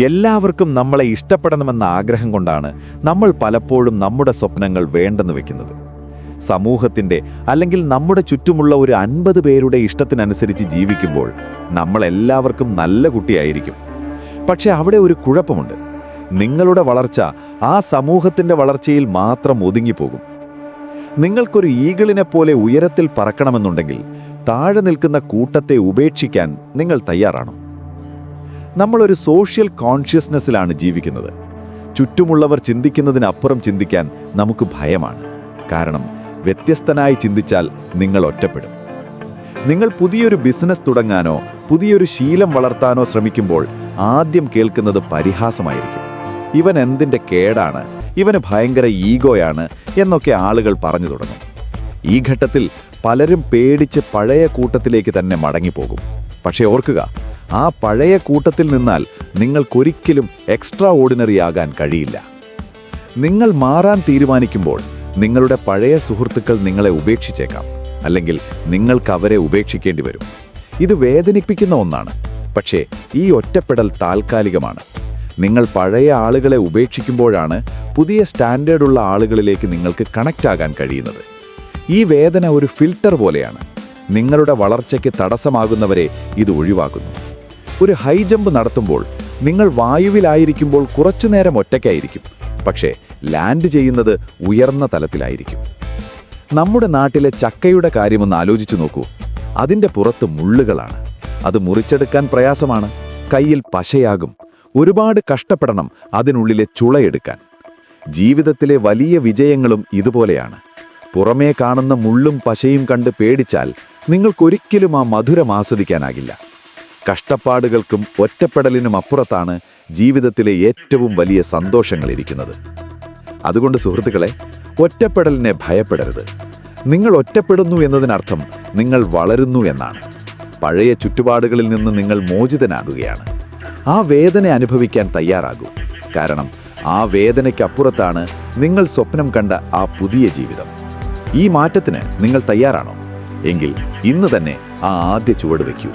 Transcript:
എല്ലാവർക്കും നമ്മളെ ഇഷ്ടപ്പെടണമെന്ന ആഗ്രഹം കൊണ്ടാണ് നമ്മൾ പലപ്പോഴും നമ്മുടെ സ്വപ്നങ്ങൾ വേണ്ടെന്ന് വെക്കുന്നത്. സമൂഹത്തിൻ്റെ അല്ലെങ്കിൽ നമ്മുടെ ചുറ്റുമുള്ള ഒരു 50 പേരുടെ ഇഷ്ടത്തിനനുസരിച്ച് ജീവിക്കുമ്പോൾ നമ്മളെല്ലാവർക്കും നല്ല കുട്ടിയായിരിക്കും. പക്ഷെ അവിടെ ഒരു കുഴപ്പമുണ്ട്. നിങ്ങളുടെ വളർച്ച ആ സമൂഹത്തിൻ്റെ വളർച്ചയിൽ മാത്രം ഒതുങ്ങിപ്പോകും. നിങ്ങൾക്കൊരു ഈഗിളിനെപ്പോലെ ഉയരത്തിൽ പറക്കണമെന്നുണ്ടെങ്കിൽ താഴെ നിൽക്കുന്ന കൂട്ടത്തെ ഉപേക്ഷിക്കാൻ നിങ്ങൾ തയ്യാറാണോ? നമ്മളൊരു സോഷ്യൽ കോൺഷ്യസ്നെസ്സിലാണ് ജീവിക്കുന്നത്. ചുറ്റുമുള്ളവർ ചിന്തിക്കുന്നതിനപ്പുറം ചിന്തിക്കാൻ നമുക്ക് ഭയമാണ്. കാരണം വ്യത്യസ്തനായി ചിന്തിച്ചാൽ നിങ്ങൾ ഒറ്റപ്പെടും. നിങ്ങൾ പുതിയൊരു ബിസിനസ് തുടങ്ങാനോ പുതിയൊരു ശീലം വളർത്താനോ ശ്രമിക്കുമ്പോൾ ആദ്യം കേൾക്കുന്നത് പരിഹാസമായിരിക്കും. ഇവൻ എന്തിൻ്റെ കേടാണ്, ഇവന് ഭയങ്കര ഈഗോയാണ് എന്നൊക്കെ ആളുകൾ പറഞ്ഞു തുടങ്ങും. ഈ ഘട്ടത്തിൽ പലരും പേടിച്ച് പഴയ കൂട്ടത്തിലേക്ക് തന്നെ മടങ്ങിപ്പോകും. പക്ഷേ ഓർക്കുക, ആ പഴയ കൂട്ടത്തിൽ നിന്നാൽ നിങ്ങൾക്കൊരിക്കലും എക്സ്ട്രാ ഓർഡിനറി ആകാൻ കഴിയില്ല. നിങ്ങൾ മാറാൻ തീരുമാനിക്കുമ്പോൾ നിങ്ങളുടെ പഴയ സുഹൃത്തുക്കൾ നിങ്ങളെ ഉപേക്ഷിച്ചേക്കാം, അല്ലെങ്കിൽ നിങ്ങൾക്ക് അവരെ ഉപേക്ഷിക്കേണ്ടി വരും. ഇത് വേദനിപ്പിക്കുന്ന ഒന്നാണ്. പക്ഷേ ഈ ഒറ്റപ്പെടൽ താൽക്കാലികമാണ്. നിങ്ങൾ പഴയ ആളുകളെ ഉപേക്ഷിക്കുമ്പോഴാണ് പുതിയ സ്റ്റാൻഡേർഡുള്ള ആളുകളിലേക്ക് നിങ്ങൾക്ക് കണക്റ്റ് ആകാൻ കഴിയുന്നത്. ഈ വേദന ഒരു ഫിൽട്ടർ പോലെയാണ്. നിങ്ങളുടെ വളർച്ചയ്ക്ക് തടസ്സമാകുന്നവരെ ഇത് ഒഴിവാക്കുന്നു. ഒരു ഹൈ ജമ്പ് നടത്തുമ്പോൾ നിങ്ങൾ വായുവിലായിരിക്കുമ്പോൾ കുറച്ചുനേരം ഒറ്റയ്ക്കായിരിക്കും, പക്ഷേ ലാൻഡ് ചെയ്യുന്നത് ഉയർന്ന തലത്തിലായിരിക്കും. നമ്മുടെ നാട്ടിലെ ചക്കയുടെ കാര്യമൊന്ന് ആലോചിച്ചു നോക്കൂ. അതിൻ്റെ പുറത്ത് മുള്ളുകളാണ്. അത് മുറിച്ചെടുക്കാൻ പ്രയാസമാണ്. കയ്യിൽ പശയാകും. ഒരുപാട് കഷ്ടപ്പെടണം അതിനുള്ളിലെ ചുളയെടുക്കാൻ. ജീവിതത്തിലെ വലിയ വിജയങ്ങളും ഇതുപോലെയാണ്. പുറമേ കാണുന്ന മുള്ളും പശയും കണ്ട് പേടിച്ചാൽ നിങ്ങൾക്കൊരിക്കലും ആ മധുരം ആസ്വദിക്കാനാകില്ല. കഷ്ടപ്പാടുകൾക്കും ഒറ്റപ്പെടലിനും അപ്പുറത്താണ് ജീവിതത്തിലെ ഏറ്റവും വലിയ സന്തോഷങ്ങളിരിക്കുന്നത്. അതുകൊണ്ട് സുഹൃത്തുക്കളെ, ഒറ്റപ്പെടലിനെ ഭയപ്പെടരുത്. നിങ്ങൾ ഒറ്റപ്പെടുന്നു എന്നതിനർത്ഥം നിങ്ങൾ വളരുന്നു എന്നാണ്. പഴയ ചുറ്റുപാടുകളിൽ നിന്ന് നിങ്ങൾ മോചിതനാകുകയാണ്. ആ വേദന അനുഭവിക്കാൻ തയ്യാറാകൂ. കാരണം ആ വേദനയ്ക്കപ്പുറത്താണ് നിങ്ങൾ സ്വപ്നം കണ്ട ആ പുതിയ ജീവിതം. ഈ മാറ്റത്തിന് നിങ്ങൾ തയ്യാറാണോ? എങ്കിൽ ഇന്ന് തന്നെ ആ ആദ്യ ചുവട് വയ്ക്കൂ.